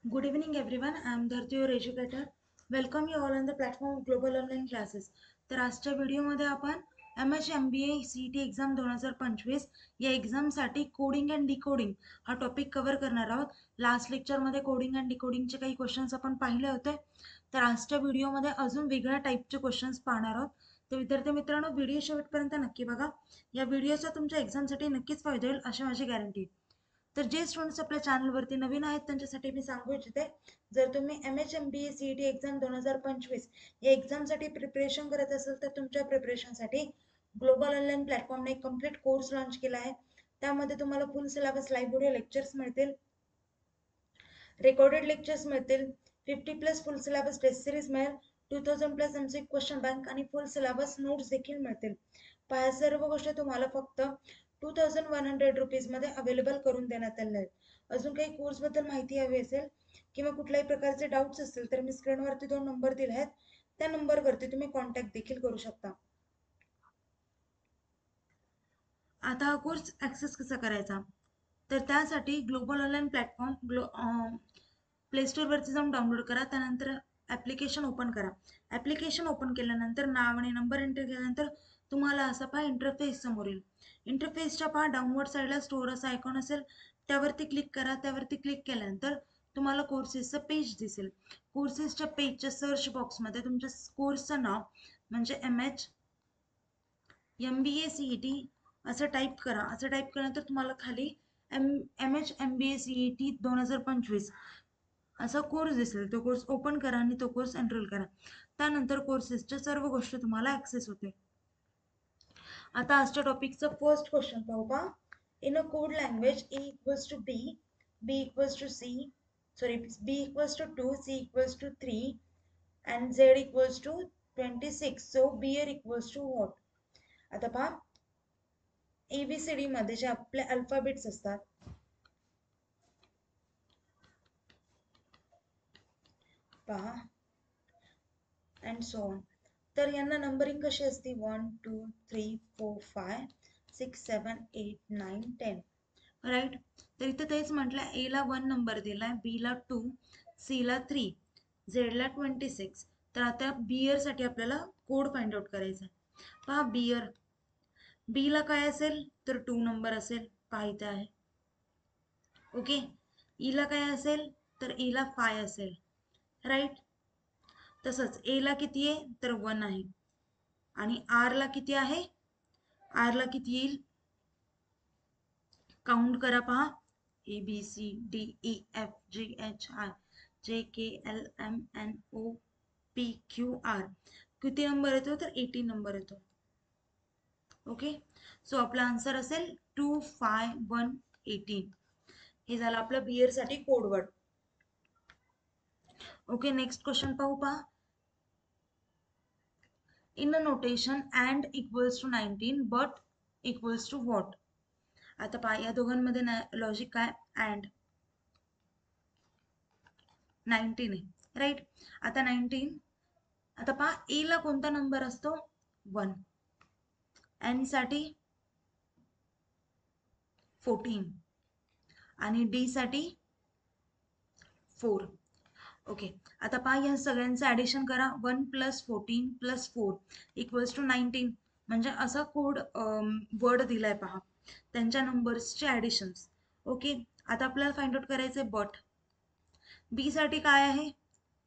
Good evening, everyone. I am Dharti, your educator. Welcome you all on the platform of Global Online Classes. तर आजच्या व्हिडिओमध्ये आपण MHMBA CET exam 2025 या एक्झामसाठी coding and decoding हा topic cover करणार आहोत. लास्ट लेक्चरमध्ये कोडिंग अँड डिकोडिंगचे काही क्वेश्चन्स आपण पाहिले होते. तर आजच्या व्हिडिओमध्ये अजून वेगळ्या टाईपचे क्वेश्चन्स पाहणार आहोत. तर विद्यार्थी मित्रांनो, व्हिडिओ शेवटपर्यंत नक्की बघा. या व्हिडिओचा तुमच्या एक्झामसाठी नक्कीच फायदा होईल अशी माझी गॅरंटी. तर जे स्टुडंट्स आपल्या चॅनलवरती नवीन आहेत त्यांच्यासाठी मी सांगू इच्छिते, जर तुम्ही MHMBA CET एक्झाम 2025 या एक्झामसाठी प्रिपरेशन करत असाल तर तुमच्या प्रिपरेशनसाठी ग्लोबल ऑनलाईन प्लॅटफॉर्मने एक कम्प्लीट कोर्स लॉन्च केला आहे. त्यामध्ये तुम्हाला फुल सिलेबस लाईव्ह व्हिडिओ लेक्चर्स मिळतील, रेकॉर्डेड लेक्चर्स मिळतील, 50+ फुल सिलेबस टेस्ट सिरीज मिळेल, 2000+ MCQ क्वेश्चन बँक आणि फुल सिलेबस नोट्स देखील मिळतील. पहा, सर्व गोष्टी तुम्हाला फक्त 2100 रुपीजमध्ये अवेलेबल करून देण्यात आले आहेत. अजून काही कोर्सबद्दल माहिती हवी असेल किंवा कुठल्याही प्रकारचे डाऊट्स असतील तर मी स्क्रीनवरती 2 नंबर दिले आहेत, त्या नंबरवरती तुम्ही कॉन्टॅक्ट देखील करू शकता. आता हा कोर्स ॲक्सेस कसा करायचा, तर त्यासाठी ग्लोबल ऑनलाईन प्लॅटफॉर्म प्ले स्टोअरवरती जाऊन डाउनलोड करा. त्यानंतर ॲप्लिकेशन ओपन करा. ॲप्लिकेशन ओपन केल्यानंतर नाव आणि नंबर एंटर केल्यानंतर तुम्हाला असा पहा इंटरफेस समोर येईल. इंटरफेसच्या पहा डाऊनवर्ड साईडला स्टोअर असा आयकॉन असेल, त्यावरती क्लिक करा. त्यावरती क्लिक केल्यानंतर तुम्हाला कोर्सेसचं पेज दिसेल. कोर्सेसच्या पेजच्या सर्च बॉक्समध्ये तुमच्या कोर्सचं नाव म्हणजे MHMBA CET असं टाईप करा. असं टाईप केल्यानंतर तुम्हाला खाली MHMBA CET 2025 असा कोर्स दिसेल. तो कोर्स ओपन करा आणि तो कोर्स एनरोल करा. त्यानंतर कोर्सेसच्या सर्व गोष्टी तुम्हाला ॲक्सेस होते. आता आजच्या टॉपिकचं फर्स्ट क्वेश्चन पाहू पहा. In a code language A equals to B, B equals to C, B equals to 2, C equals to 3 and Z equals to 26. So B equals to what? आता पहा, ABCD मध्ये जे आपले अल्फाबेट्स असतात, पहा and so on, तर यांना numbering कशी असते? 1 2 3 4 5 6 7 8 9 10, राईट. तर इथे तेच म्हटलं, ए ला 1 नंबर दिलाय, बी ला 2, सी ला 3, झेड ला 26. तर आता बियर साठी आपल्याला कोड फाइंड आउट करायचा आहे. पहा बियर, बी ला काय असेल तर 2 नंबर असेल, पहा इथे आहे. ओके, ई ला काय असेल तर ई ला 5 असेल, राईट. तसंच ए ला किती आहे तर 1 आहे. आणि आर ला किती आहे? आर ला किती येईल? काउंट करा पहा, ABCDEFGHI JKLMNOPQR. किती नंबर येतो तर 18 नंबर येतो. ओके, सो आपला आन्सर असेल 25118. हे झालं आपलं बियर साठी कोडवर्ड. ओके, नेक्स्ट क्वेश्चन पाहू पहा. In a notation and equals to 19 but equals to what? आता पहा, या दोघांमध्ये लॉजिक काय? अँड 19 आहे, राईट. आता 19, आता पहा ए ला कोणता नंबर असतो? 1, एन साठी 14 आणि डी साठी 4. ओके, आता पहा या सगळ्यांचं ॲडिशन करा. 1 + 14 + 4 इक्वल्स टू 19. म्हणजे असा कोड वर्ड दिलाय पहा, त्यांच्या नंबर्सचे ॲडिशन्स. ओके, आता आपल्याला फाइंड आउट करायचे बट. बी साठी काय आहे?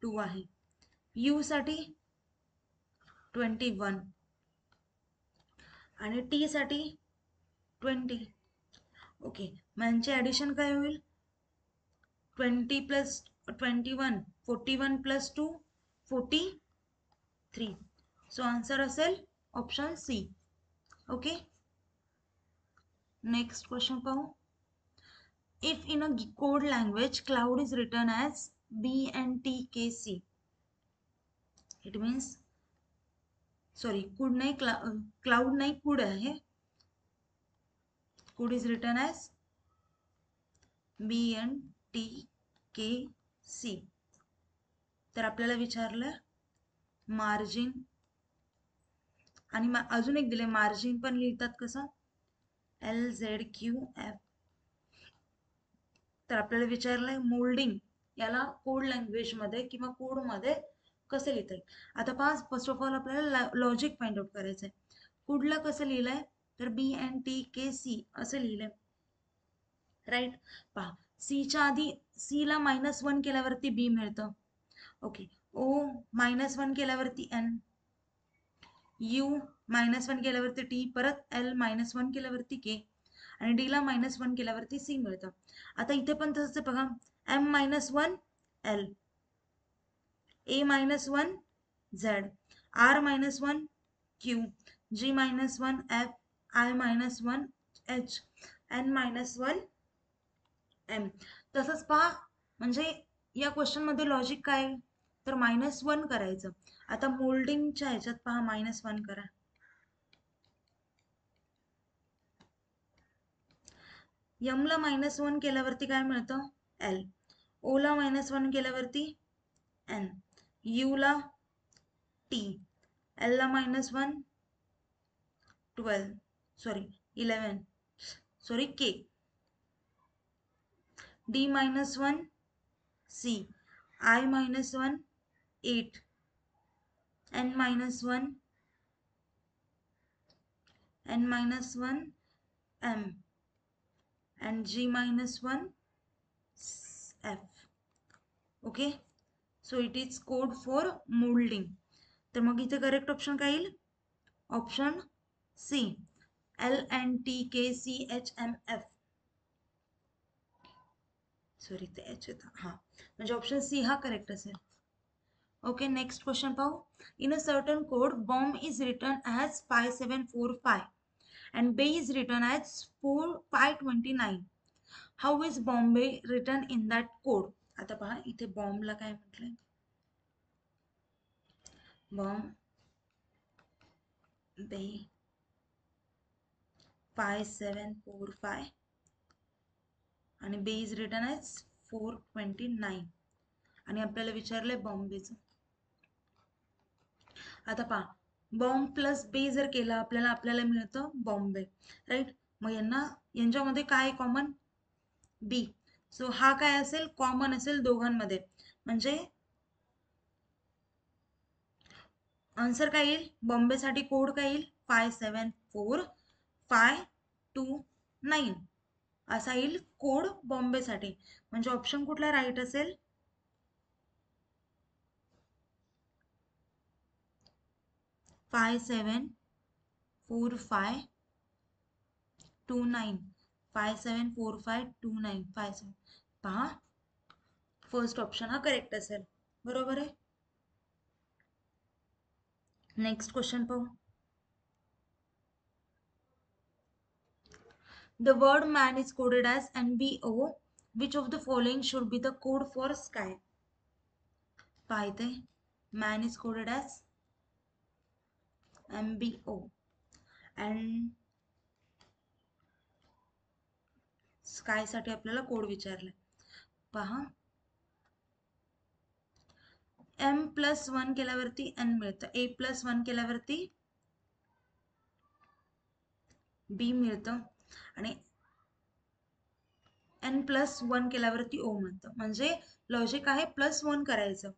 2 आहे. यू साठी 21 आणि टी साठी 20. ओके, मग यांचे ॲडिशन काय होईल? 20 + 21, 41 + 2 43. सो आन्सर असेल option C. Okay, next question पाहू. If in a code language cloud is written as BNTKC, it means, sorry, could नाही, क्लाउड नाही, कुड आहे. कुड इज रिटन ॲज BNTKC. तर आपल्याला विचारलं मार्जिन, आणि अजून एक दिले मार्जिन पण लिहितात कसं? LZQF. तर आपल्याला विचारलंय मोल्डिंग याला कोड लँग्वेजमध्ये किंवा कोडमध्ये कसं लिहिता येईल. आता पहा, फर्स्ट ऑफ ऑल आपल्याला लॉजिक फाइंड आउट करायचं आहे. कुडला कसं लिहिलंय तर BNTKC असं लिहिलंय, राईट. पहा, सीच्या आधी सीला -1 केल्यावरती बी मिळतं. ओके, ओ -1 केल्यावरती एन, यू -1 केल्यावरती टी, परत एल -1 केल्यावरती के, आणि डी ला -1 केल्यावरती सी मिळतं. आता इथे पण तसंच आहे बघा, M -1 L, A -1 Z, R -1 Q, G -1 F, I -1 H, N -1 M. तसंच पहा, म्हणजे या क्वेश्चन मध्ये लॉजिक काय तर -1 करायचं. आता मोल्डिंगच्या ह्याच्यात पहा, -1 करा. M ला -1 केल्यावरती काय मिळतं एल, O ला -1 केल्यावरती एन, U ला टी, एल ला -1 12, sorry 11, sorry K, D -1 C, I -1 8, N -1 M, and G -1 F. Okay, so it is code for moulding. तर मग इथे करेक्ट ऑप्शन काय येईल, ऑप्शन सी, LNTKCHMF. सॉरी ते एच येतं, हा म्हणजे ऑप्शन सी हा करेक्ट असेल. ओके, नेक्स्ट क्वेश्चन पाहू. In a certain code bomb is return as 5745 and bay is written as 4529. How is Bombay written in that code? आता पहा, इथे बॉम्बला काय म्हटलंय, बॉम्बे 5745 आणि बे इज रिटन ॲज 429 आणि आपल्याला विचारलंय बॉम्बेचं. आता पहा, बॉम्ब प्लस बे जर केला आपल्याला मिळतं बॉम्बे, राईट. मग यांच्यामध्ये काय कॉमन, बी. सो हा काय असेल, कॉमन असेल दोघांमध्ये, म्हणजे आन्सर काय येईल, बॉम्बेसाठी कोड काय येईल 574529 असा येईल कोड बॉम्बेसाठी. म्हणजे ऑप्शन कुठला राईट असेल, 574529, 574529 पहा, फर्स्ट ऑप्शन हा करेक्ट असेल, बरोबर आहे. नेक्स्ट क्वेश्चन पाहू. The word man is coded as NBO. Which of the following should be the code for sky? पहा इथे man is coded as MBO and sky साठी आपल्याला कोड विचारलाय. पहा, M+1 केल्यावरती N मिळतं, A+1 केल्यावरती B मिळतं, आणि N+1 केल्यावरती O मिळतं. म्हणजे लॉजिक आहे +1 करायचं.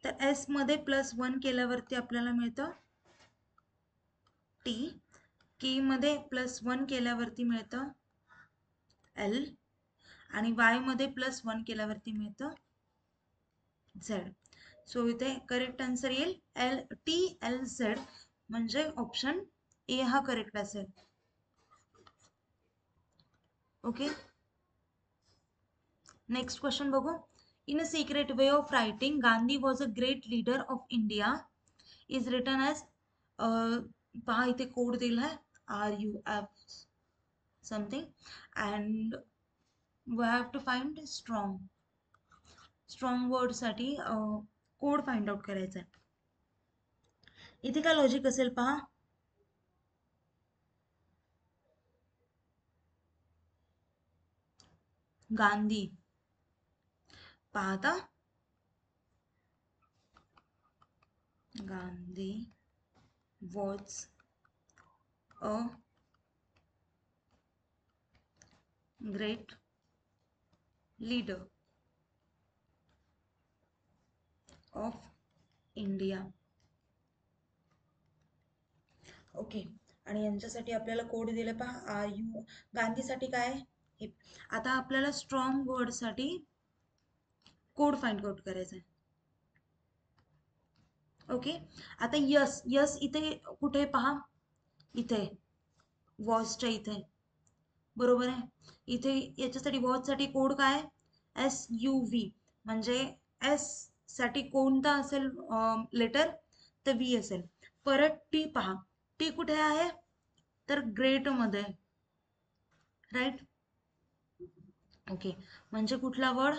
तर S मध्ये +1 केल्यावरती आपल्याला मिळतं T, K मध्ये +1 केल्यावरती मिळतं L, आणि Y मध्ये +1 केल्यावरती मिळतं Z. सो इथे करेक्ट आन्सर येईल TLZ, म्हणजे ऑप्शन ए हा करेक्ट असेल. ओके, नेक्स्ट क्वेश्चन बघू. In a secret way of writing Gandhi was a great leader of India is written as, पहा इथे कोड दिलाय RUF something, and we have to find strong word साठी code find out करायचा आहे. इथे काय logic असेल पहा, गांधी, पाहता Gandhi was a great leader. Of India. Okay, आणि यांच्यासाठी आपल्याला कोड दिले पहा यू. गांधीसाठी काय हे. आता आपल्याला स्ट्रॉंग वर्डसाठी कोड फाइंड आउट करायचा आहे. ओके, आता यस यस इथे कुठे पहा, इथे वॉचच्या इथे, बरोबर आहे. इथे याच्यासाठी वॉचसाठी कोड काय, SUV, म्हणजे एस साठी कोणता असेल लेटर, तर V असेल. परत टी पहा, टी कुठे आहे, तर ग्रेट मध्ये, राईट. ओके, म्हणजे कुठला वर्ड,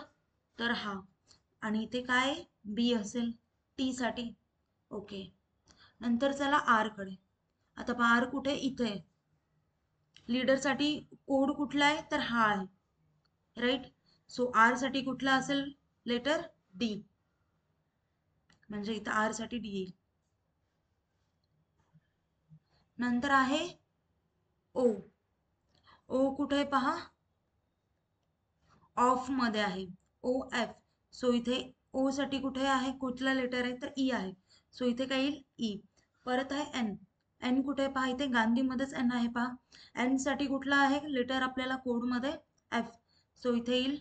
तर हा. आणि इथे काय बी असेल टी साठी. ओके, नंतर चला आर कडे. आता पहा आर कुठे, इथे. लीडर साठी कोड कुठला आहे, तर हा आहे, राईट. सो आर साठी कुठला असेल लेटर, डी, म्हणजे इथं आर साठी डी येईल. नंतर आहे ओ. ओ कुठे पहा, ऑफ मध्ये आहे, OF. सो इथे ओ साठी कुठे आहे, कुठला लेटर आहे, तर ई आहे. सो इथे काय येईल, ई. परत आहे एन. एन कुठे पहा, इथे गांधी मध्येच एन आहे पहा. एन साठी कुठला आहे लेटर आपल्याला कोड मध्ये, एफ. सो इथे येईल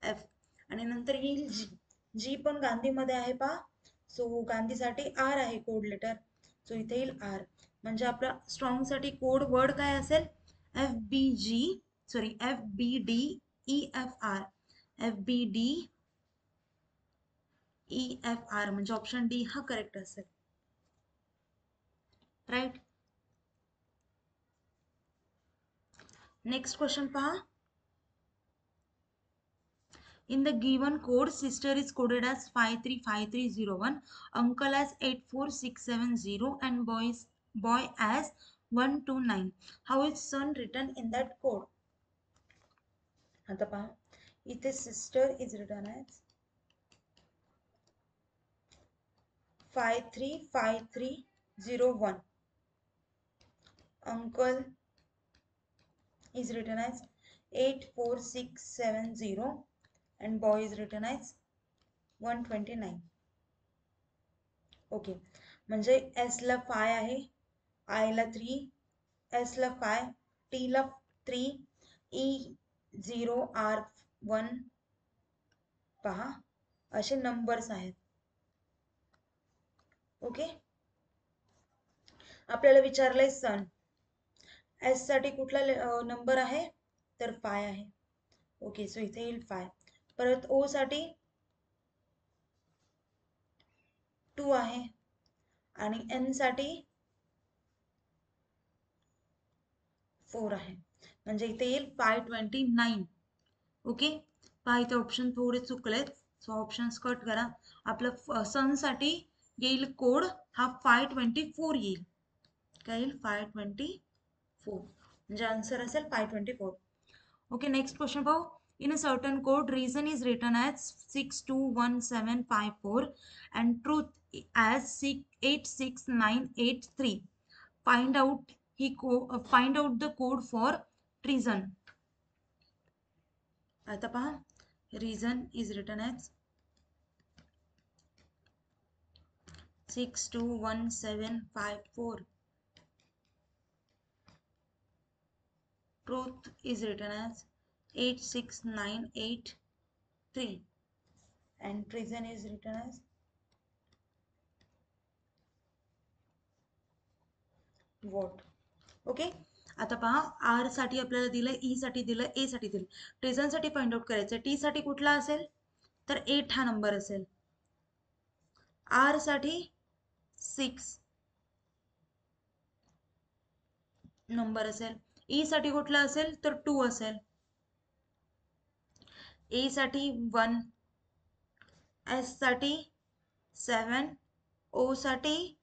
एफ. आणि नंतर येईल जी. जी पण गांधी मध्ये आहे पहा. सो गांधीसाठी आर आहे कोड लेटर. सो इथे येईल आर. म्हणजे आपला स्ट्रॉंग साठी कोड वर्ड काय असेल, FBG, सॉरी FBDEFR. FBDEFR, म्हणजे ऑप्शन डी हा करेक्ट असेल, राईट. नेक्स्ट क्वेश्चन पहा. In the given code, sister is coded as 535301, uncle as 84670, and boy as 129. How is son written in that code? आता पहा, इथे sister is written as 535301. Uncle is written as 84670, and boy is written as 129. Okay, म्हणजे S ला 5 आहे, I ला 3, S ला 5, T ला 3, E 0, R 1. पहा असे नंबर्स आहेत. ओके, आपल्याला विचारलंय सन. एस साठी कुठला नंबर आहे, तर 5 आहे. ओके, सो इथे येईल 5. परत ओ साठी 2 आहे, आणि एन साठी 4 आहे, म्हणजे इथे येईल 529. ओके, पहा इथे ऑप्शन थोडे चुकलेत, सो ऑप्शन्स कट करा. आपलं सन साठी येईल कोड हा 524 येईल. काय येईल, 524, म्हणजे आन्सर असेल 524. ओके, नेक्स्ट क्वेश्चन पाहू. In a certain code, reason is written as 621754 and truth as 86983. Find out the code for reason. आता पहा, reason is written as 621754. Truth is written as 86983, and reason is written as what. Okay, आता पहा R साठी आपल्याला दिलं, E साठी दिलं, ए साठी दिलं. रिझन साठी फाइंड आउट करायचं. टी साठी कुठला असेल, तर 8 हा नंबर असेल. आर साठी 6 नंबर असेल. ई साठी कुठला असेल, तर 2 असेल. ए साठी 1, एस साठी 7, ओ साठी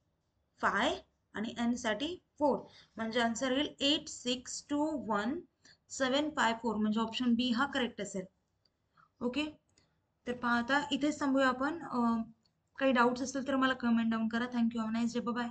5, आणि एन साठी 4. म्हणजे आन्सर येईल 8621754, म्हणजे ऑप्शन बी हा करेक्ट असेल. ओके, तर पहा आता इथेच थांबूया आपण. काही डाऊट्स असतील तर मला कमेंट डाऊन करा. Thank you, have a nice day, bye.